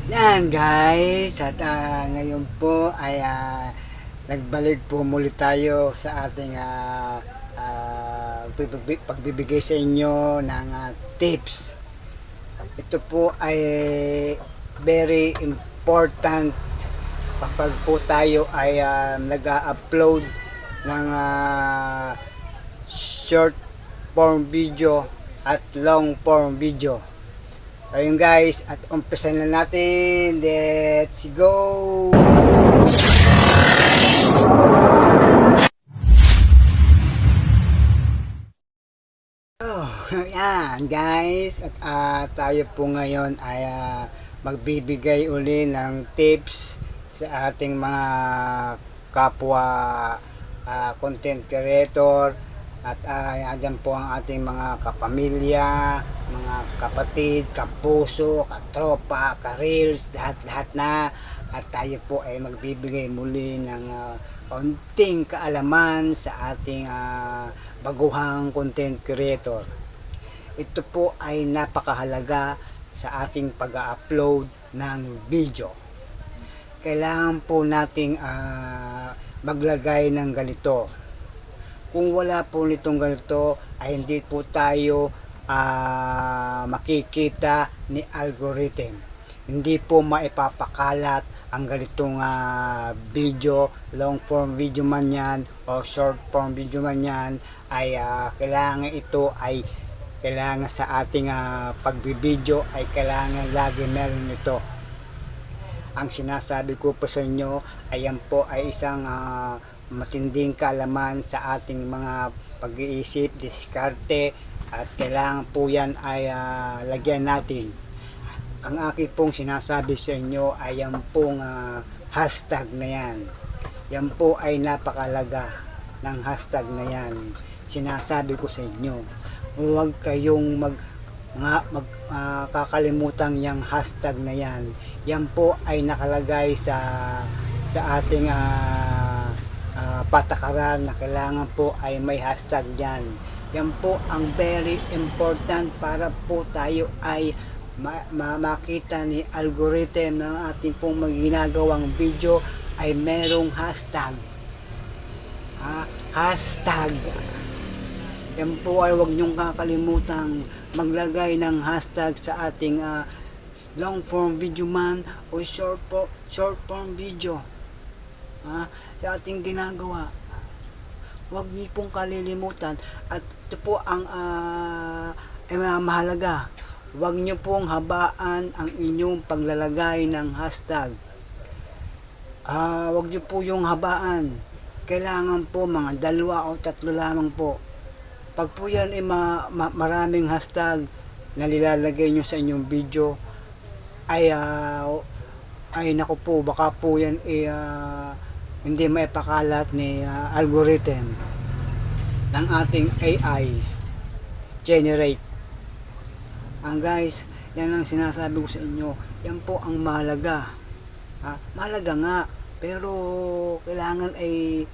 Yan guys, at ngayon po ay nagbalik po muli tayo sa ating pagbibigay sa inyo ng tips. Ito po ay very important kapag po tayo ay nag-upload ng short form video at long form video. Ayun guys, at umpisan na natin. Let's go! Oh, yan guys. At tayo po ngayon ay magbibigay uli ng tips sa ating mga kapwa content creator. At andyan po ang ating mga kapamilya, mga kapatid, kapuso, katropa, ka-reels, lahat-lahat na. At tayo po ay magbibigay muli ng kaunting kaalaman sa ating baguhang content creator. Ito po ay napakahalaga sa ating pag-upload ng video. Kailangan po nating maglagay ng ganito. Kung wala po nitong ganito ay hindi po tayo makikita ni algorithm. Hindi po maipapakalat ang ganitong video, long form video man yan o short form video man yan, ay kailangan ito ay kailangan sa ating pagbibideo ay kailangan lagi meron ito. Ang sinasabi ko po sa inyo ay yan po ay isang matinding kaalaman sa ating mga pag-iisip, diskarte, at kailangan po yan ay lagyan natin. Ang aking pong sinasabi sa inyo ay yan pong hashtag na yan. Yan po ay napakalaga ng hashtag na yan. Sinasabi ko sa inyo, huwag kayong kakalimutan yung hashtag na yan. Yan po ay nakalagay sa ating patakaran na kailangan po ay may hashtag yan. Yan po ang very important para po tayo ay makita ni algorithm ng ating pong ginagawang video ay merong hashtag. Hashtag. Yan po ay huwag niyong kakalimutan maglagay ng hashtag sa ating long form video man o short form video sa ating ginagawa. Huwag niyo pong kalilimutan, at ito po ang mahalaga. Huwag niyo pong habaan ang inyong paglalagay ng hashtag. Huwag niyo po yung habaan. Kailangan po mga 2 o 3 lamang po. Pag po yan ay maraming hashtag na nilalagay nyo sa inyong video, ay naku po, baka po yan hindi maipakalat ni algorithm ng ating AI generate. Guys, yan ang sinasabi ko sa inyo. Yan po ang mahalaga. Mahalaga nga, pero kailangan ay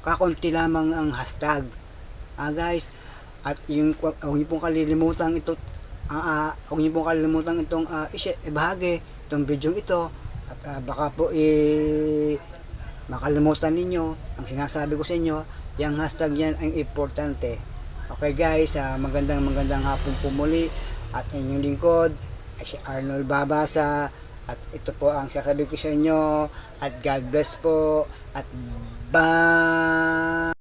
kakunti lamang ang hashtag. Guys, at yung huwag niyo pong kalilimutan ito, huwag niyo pong kalilimutan itong ibahagi itong video ito, at baka po makalimutan ninyo ang sinasabi ko sa inyo. Yung hashtag yan ang importante. Okay guys, magandang hapon po muli, at inyong lingkod ay si Arnold Babasa, at ito po ang sasabi ko sa inyo, at God bless po, at bye.